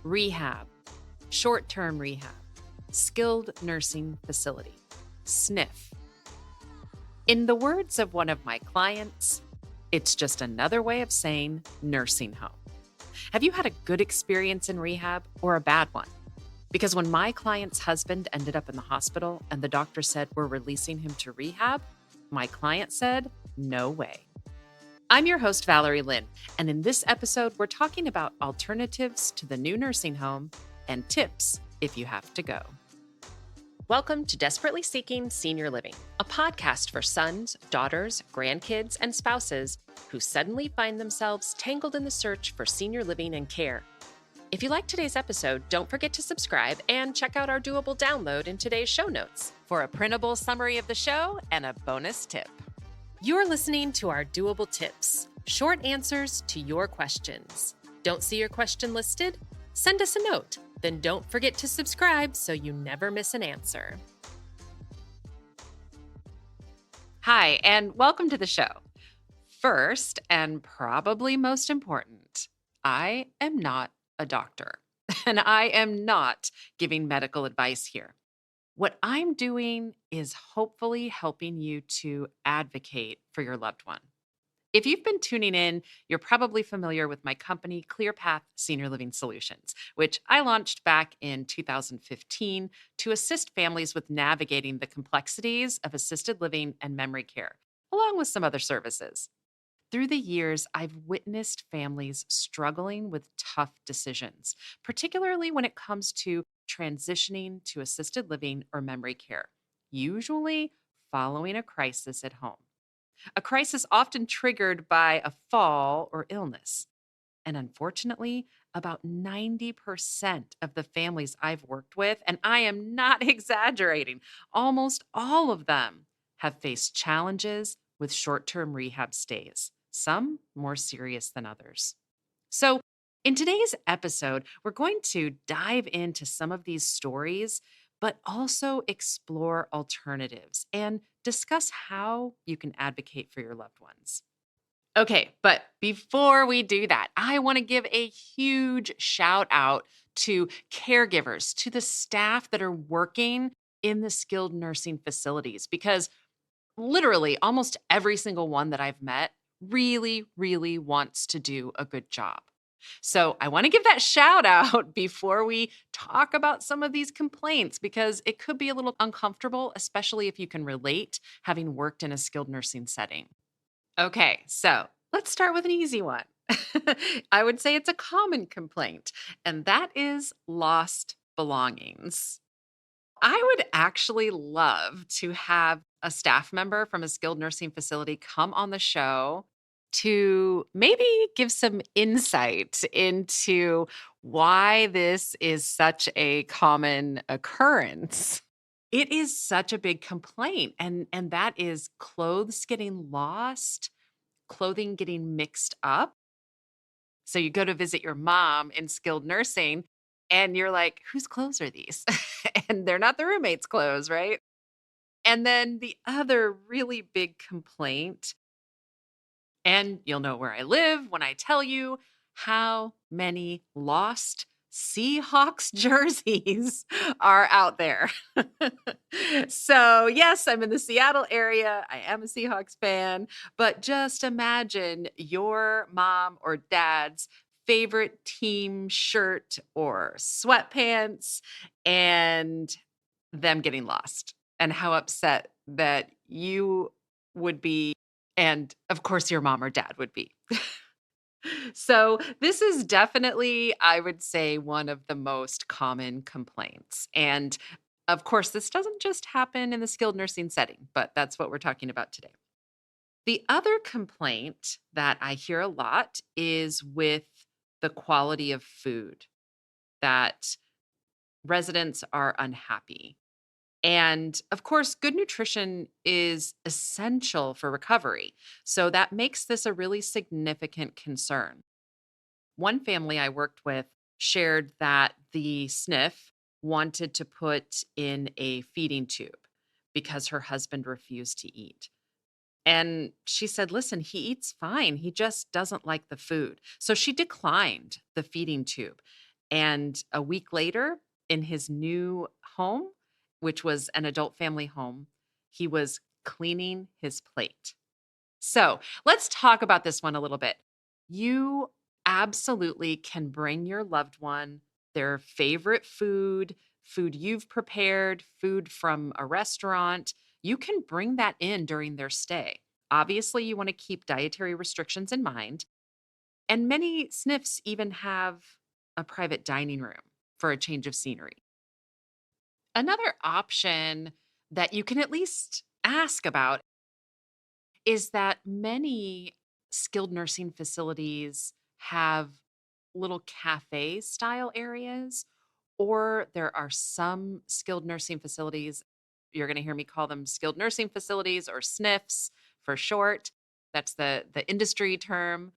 Rehab, short-term rehab, skilled nursing facility, SNF. In the words of one of my clients, it's just another way of saying nursing home. Have you had a good experience in rehab or a bad one? Because when my client's husband ended up in the hospital and the doctor said we're releasing him to rehab, my client said, no way. I'm your host, Valerie Lynn, and in this episode, we're talking about alternatives to the new nursing home and tips if you have to go. Welcome to Desperately Seeking Senior Living, a podcast for sons, daughters, grandkids, and spouses who suddenly find themselves tangled in the search for senior living and care. If you like today's episode, don't forget to subscribe and check out our doable download in today's show notes for a printable summary of the show and a bonus tip. You're listening to our doable tips, short answers to your questions. Don't see your question listed? Send us a note. Then don't forget to subscribe so you never miss an answer. Hi, and welcome to the show. First, and probably most important, I am not a doctor, and I am not giving medical advice here. What I'm doing is hopefully helping you to advocate for your loved one. If you've been tuning in, you're probably familiar with my company, ClearPath Senior Living Solutions, which I launched back in 2015 to assist families with navigating the complexities of assisted living and memory care, along with some other services. Through the years, I've witnessed families struggling with tough decisions, particularly when it comes to transitioning to assisted living or memory care, usually following a crisis at home. A crisis often triggered by a fall or illness. And unfortunately, about 90% of the families I've worked with, and I am not exaggerating, almost all of them have faced challenges with short-term rehab stays, some more serious than others. So, in today's episode, we're going to dive into some of these stories, but also explore alternatives and discuss how you can advocate for your loved ones. Okay, but before we do that, I want to give a huge shout out to caregivers, to the staff that are working in the skilled nursing facilities, because literally almost every single one that I've met really, really wants to do a good job. So I want to give that shout out before we talk about some of these complaints, because it could be a little uncomfortable, especially if you can relate having worked in a skilled nursing setting. Okay, so let's start with an easy one. I would say it's a common complaint, and that is lost belongings. I would actually love to have a staff member from a skilled nursing facility come on the show to maybe give some insight into why this is such a common occurrence. It is such a big complaint, and that is clothes getting lost, clothing getting mixed up. So you go to visit your mom in skilled nursing and you're like, whose clothes are these? And they're not the roommate's clothes, right? And then the other really big complaint, and you'll know where I live when I tell you how many lost Seahawks jerseys are out there. So, yes, I'm in the Seattle area. I am a Seahawks fan, but just imagine your mom or dad's favorite team shirt or sweatpants and them getting lost, and how upset that you would be, and of course, your mom or dad would be. So, this is definitely, I would say, one of the most common complaints. And of course, this doesn't just happen in the skilled nursing setting, but that's what we're talking about today. The other complaint that I hear a lot is with the quality of food, that residents are unhappy. And of course, good nutrition is essential for recovery. So that makes this a really significant concern. One family I worked with shared that the SNF wanted to put in a feeding tube because her husband refused to eat. And she said, listen, he eats fine. He just doesn't like the food. So she declined the feeding tube. And a week later, in his new home, which was an adult family home, he was cleaning his plate. So let's talk about this one a little bit. You absolutely can bring your loved one their favorite food, food you've prepared, food from a restaurant. You can bring that in during their stay. Obviously, you want to keep dietary restrictions in mind. And many SNFs even have a private dining room for a change of scenery. Another option that you can at least ask about is that many skilled nursing facilities have little cafe style areas, or there are some skilled nursing facilities. You're going to hear me call them skilled nursing facilities or SNFs for short. That's the industry term.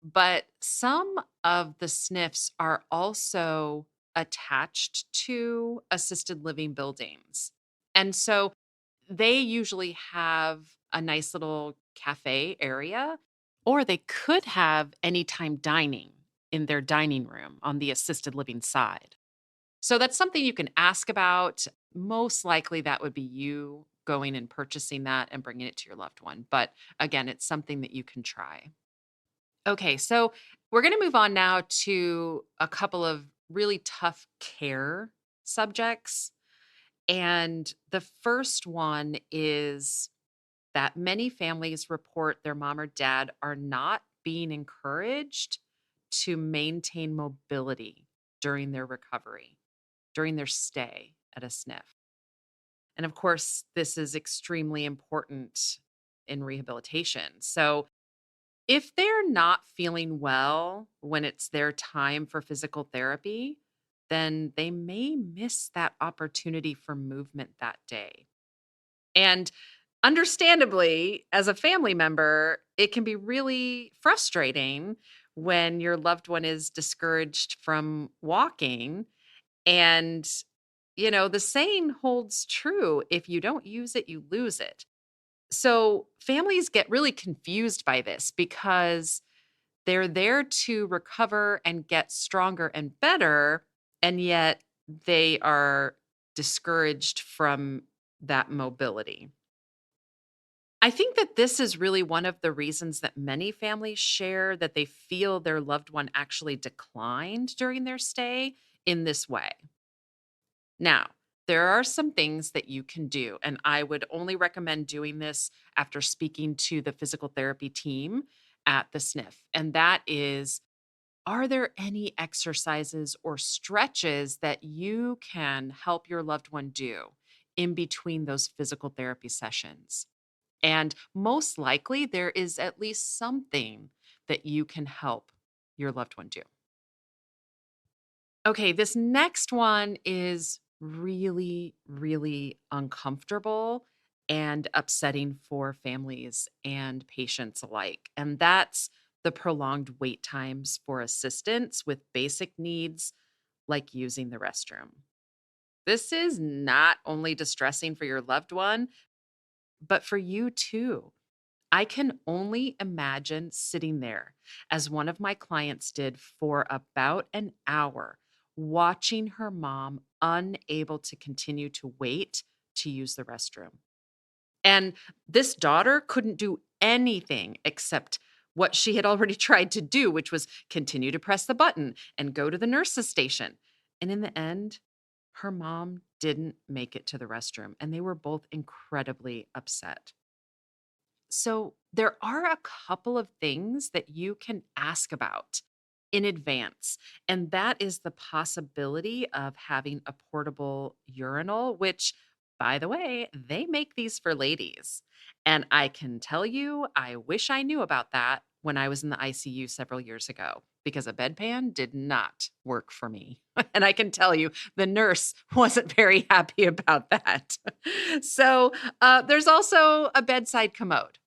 But some of the SNFs are also attached to assisted living buildings. And so they usually have a nice little cafe area, or they could have anytime dining in their dining room on the assisted living side. So that's something you can ask about. Most likely, that would be you going and purchasing that and bringing it to your loved one. But again, it's something that you can try. Okay, so we're going to move on now to a couple of really tough care subjects. And the first one is that many families report their mom or dad are not being encouraged to maintain mobility during their recovery, during their stay at a SNF. And of course, this is extremely important in rehabilitation. So, if they're not feeling well when it's their time for physical therapy, then they may miss that opportunity for movement that day. And understandably, as a family member, it can be really frustrating when your loved one is discouraged from walking. And, the saying holds true: if you don't use it, you lose it. So families get really confused by this because they're there to recover and get stronger and better, and yet they are discouraged from that mobility. I think that this is really one of the reasons that many families share that they feel their loved one actually declined during their stay in this way. Now, there are some things that you can do, and I would only recommend doing this after speaking to the physical therapy team at the SNF. And that is, are there any exercises or stretches that you can help your loved one do in between those physical therapy sessions? And most likely, there is at least something that you can help your loved one do. Okay, this next one is really, really uncomfortable and upsetting for families and patients alike. And that's the prolonged wait times for assistance with basic needs like using the restroom. This is not only distressing for your loved one, but for you too. I can only imagine sitting there, as one of my clients did, for about an hour, watching her mom unable to continue to wait to use the restroom. And this daughter couldn't do anything except what she had already tried to do, which was continue to press the button and go to the nurse's station. And in the end, her mom didn't make it to the restroom, and they were both incredibly upset. So, there are a couple of things that you can ask about in advance, and that is the possibility of having a portable urinal, which, by the way, they make these for ladies. And I can tell you, I wish I knew about that when I was in the ICU several years ago because a bedpan did not work for me. And I can tell you, the nurse wasn't very happy about that. So, there's also a bedside commode.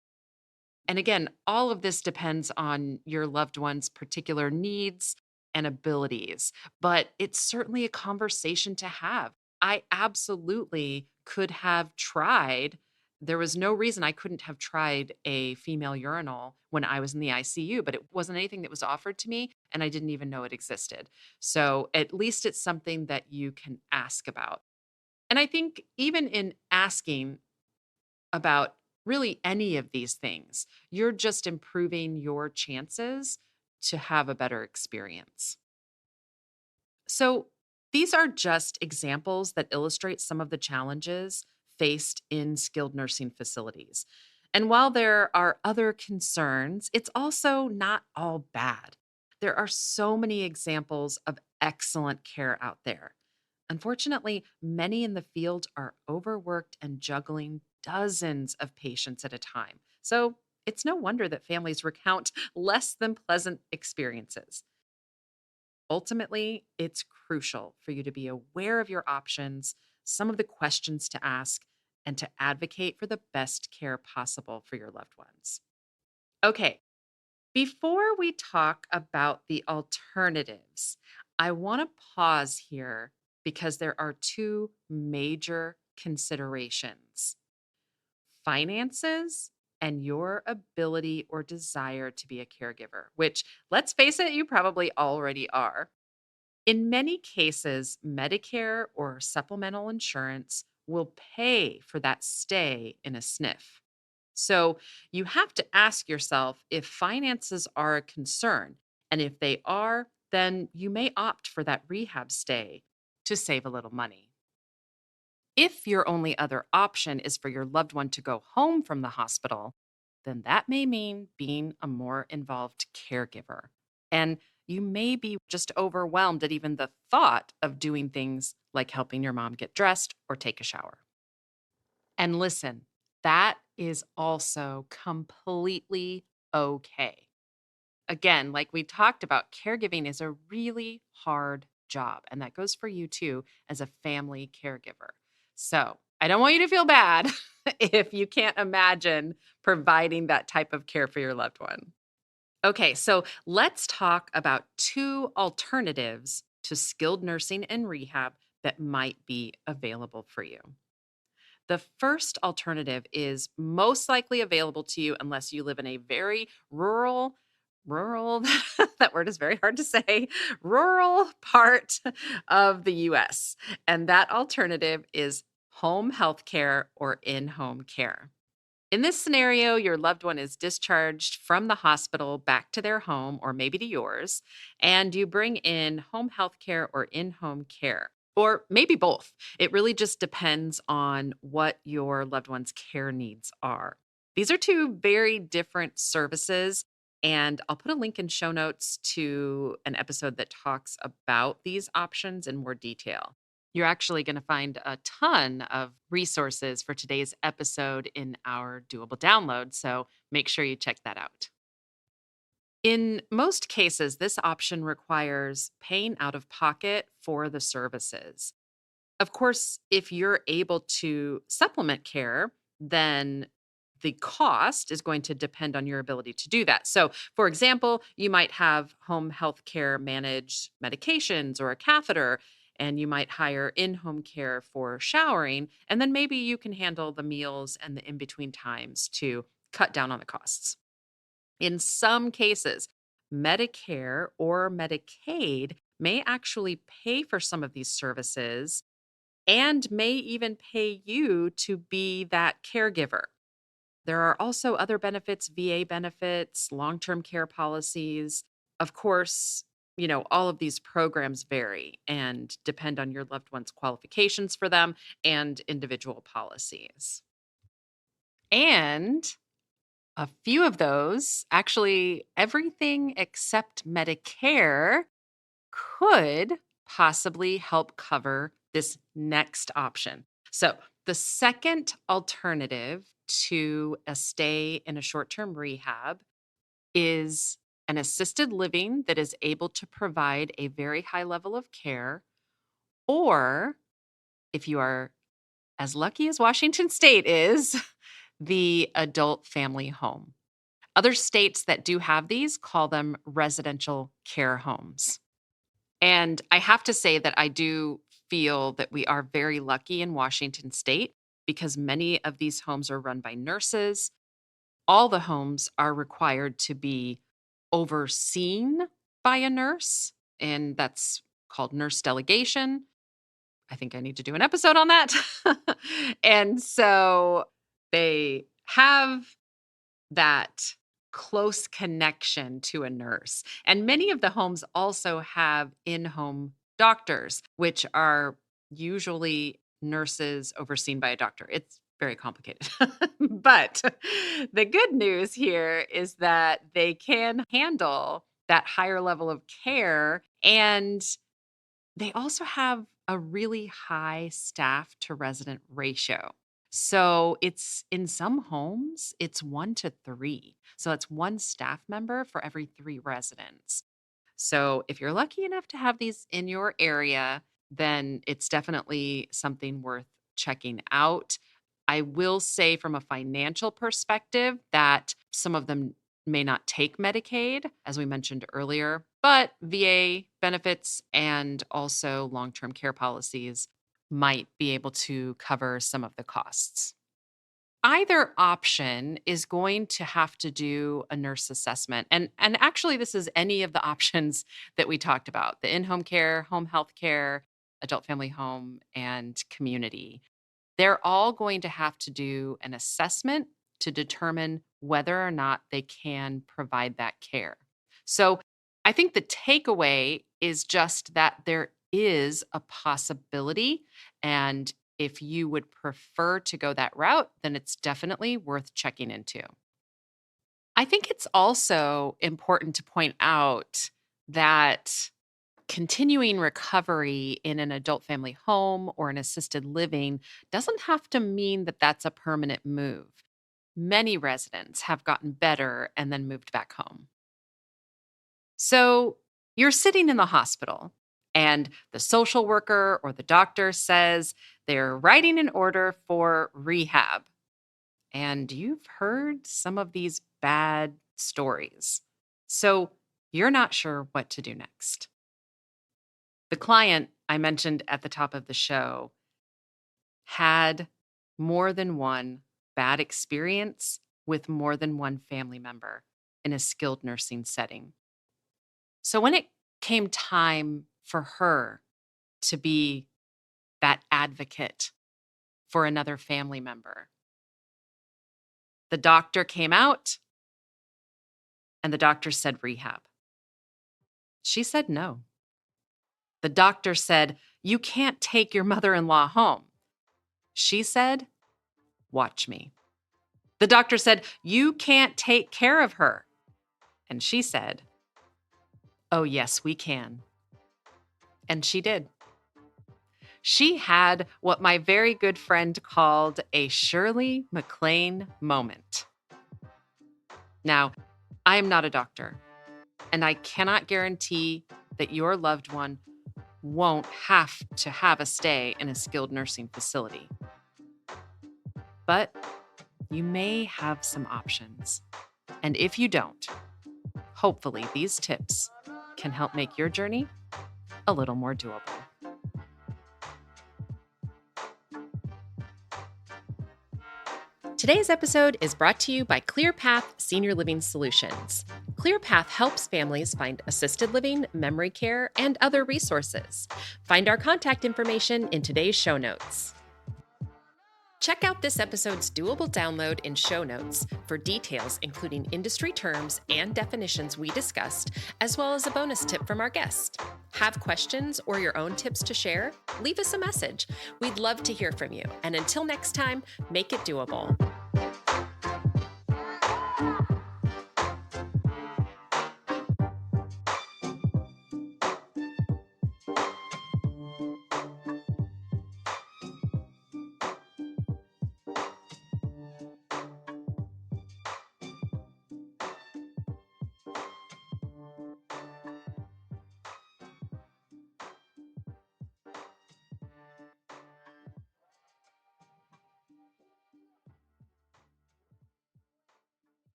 And again, all of this depends on your loved one's particular needs and abilities, but it's certainly a conversation to have. I absolutely could have tried There was no reason I couldn't have tried a female urinal when I was in the ICU, but it wasn't anything that was offered to me, and I didn't even know it existed. So at least it's something that you can ask about. And I think even in asking about really any of these things, you're just improving your chances to have a better experience. So, these are just examples that illustrate some of the challenges faced in skilled nursing facilities. And while there are other concerns, it's also not all bad. There are so many examples of excellent care out there. Unfortunately, many in the field are overworked and juggling dozens of patients at a time. So, it's no wonder that families recount less than pleasant experiences. Ultimately, it's crucial for you to be aware of your options, some of the questions to ask, and to advocate for the best care possible for your loved ones. Okay, before we talk about the alternatives, I want to pause here because there are two major considerations: finances and your ability or desire to be a caregiver, which, let's face it, you probably already are. In many cases, Medicare or supplemental insurance will pay for that stay in a SNF. So you have to ask yourself if finances are a concern. And if they are, then you may opt for that rehab stay to save a little money. If your only other option is for your loved one to go home from the hospital, then that may mean being a more involved caregiver. And you may be just overwhelmed at even the thought of doing things like helping your mom get dressed or take a shower. And listen, that is also completely okay. Again, like we talked about, caregiving is a really hard job. And that goes for you too, as a family caregiver. So I don't want you to feel bad if you can't imagine providing that type of care for your loved one. Okay, so let's talk about two alternatives to skilled nursing and rehab that might be available for you. The first alternative is most likely available to you unless you live in a very rural, that word is very hard to say, rural part of the US. And that alternative is home health care or in home care. In this scenario, your loved one is discharged from the hospital back to their home or maybe to yours, and you bring in home health care or in home care, or maybe both. It really just depends on what your loved one's care needs are. These are two very different services, and I'll put a link in show notes to an episode that talks about these options in more detail. You're actually going to find a ton of resources for today's episode in our doable download, so make sure you check that out. In most cases, this option requires paying out of pocket for the services. Of course, if you're able to supplement care, then the cost is going to depend on your ability to do that. So, for example, you might have home health care manage medications or a catheter, and you might hire in home care for showering. And then maybe you can handle the meals and the in between times to cut down on the costs. In some cases, Medicare or Medicaid may actually pay for some of these services and may even pay you to be that caregiver. There are also other benefits, VA benefits, long term care policies. Of course, all of these programs vary and depend on your loved one's qualifications for them and individual policies. And a few of those, actually, everything except Medicare, could possibly help cover this next option. So, the second alternative to a stay in a short term rehab is an assisted living that is able to provide a very high level of care, or if you are as lucky as Washington State is, the adult family home. Other states that do have these call them residential care homes. And I have to say that I do feel that we are very lucky in Washington state because many of these homes are run by nurses. All the homes are required to be overseen by a nurse, and that's called nurse delegation. I think I need to do an episode on that. And so they have that close connection to a nurse. And many of the homes also have in home doctors, which are usually nurses overseen by a doctor. It's very complicated. But the good news here is that they can handle that higher level of care, and they also have a really high staff to resident ratio. So it's in some homes, it's 1 to 3. So that's one staff member for every 3 residents. So if you're lucky enough to have these in your area, then it's definitely something worth checking out. I will say, from a financial perspective, that some of them may not take Medicaid, as we mentioned earlier, but VA benefits and also long term care policies might be able to cover some of the costs. Either option is going to have to do a nurse assessment. And actually this is any of the options that we talked about: the in-home care, home health care, adult family home, and community. They're all going to have to do an assessment to determine whether or not they can provide that care. So I think the takeaway is just that there is a possibility. And if you would prefer to go that route, then it's definitely worth checking into. I think it's also important to point out that continuing recovery in an adult family home or an assisted living doesn't have to mean that that's a permanent move. Many residents have gotten better and then moved back home. So you're sitting in the hospital, and the social worker or the doctor says they're writing an order for rehab. And you've heard some of these bad stories. So you're not sure what to do next. The client I mentioned at the top of the show had more than one bad experience with more than one family member in a skilled nursing setting. So when it came time for her to be that advocate for another family member, the doctor came out and the doctor said rehab. She said no. The doctor said, "You can't take your mother-in-law home." She said, "Watch me." The doctor said, "You can't take care of her." And she said, "Oh, yes, we can." And she did. She had what my very good friend called a Shirley MacLaine moment. Now, I am not a doctor, and I cannot guarantee that your loved one won't have to have a stay in a skilled nursing facility. But you may have some options. And if you don't, hopefully these tips can help make your journey a little more doable. Today's episode is brought to you by ClearPath Senior Living Solutions. ClearPath helps families find assisted living, memory care, and other resources. Find our contact information in today's show notes. Check out this episode's doable download in show notes for details, including industry terms and definitions we discussed, as well as a bonus tip from our guest. Have questions or your own tips to share? Leave us a message. We'd love to hear from you. And until next time, make it doable.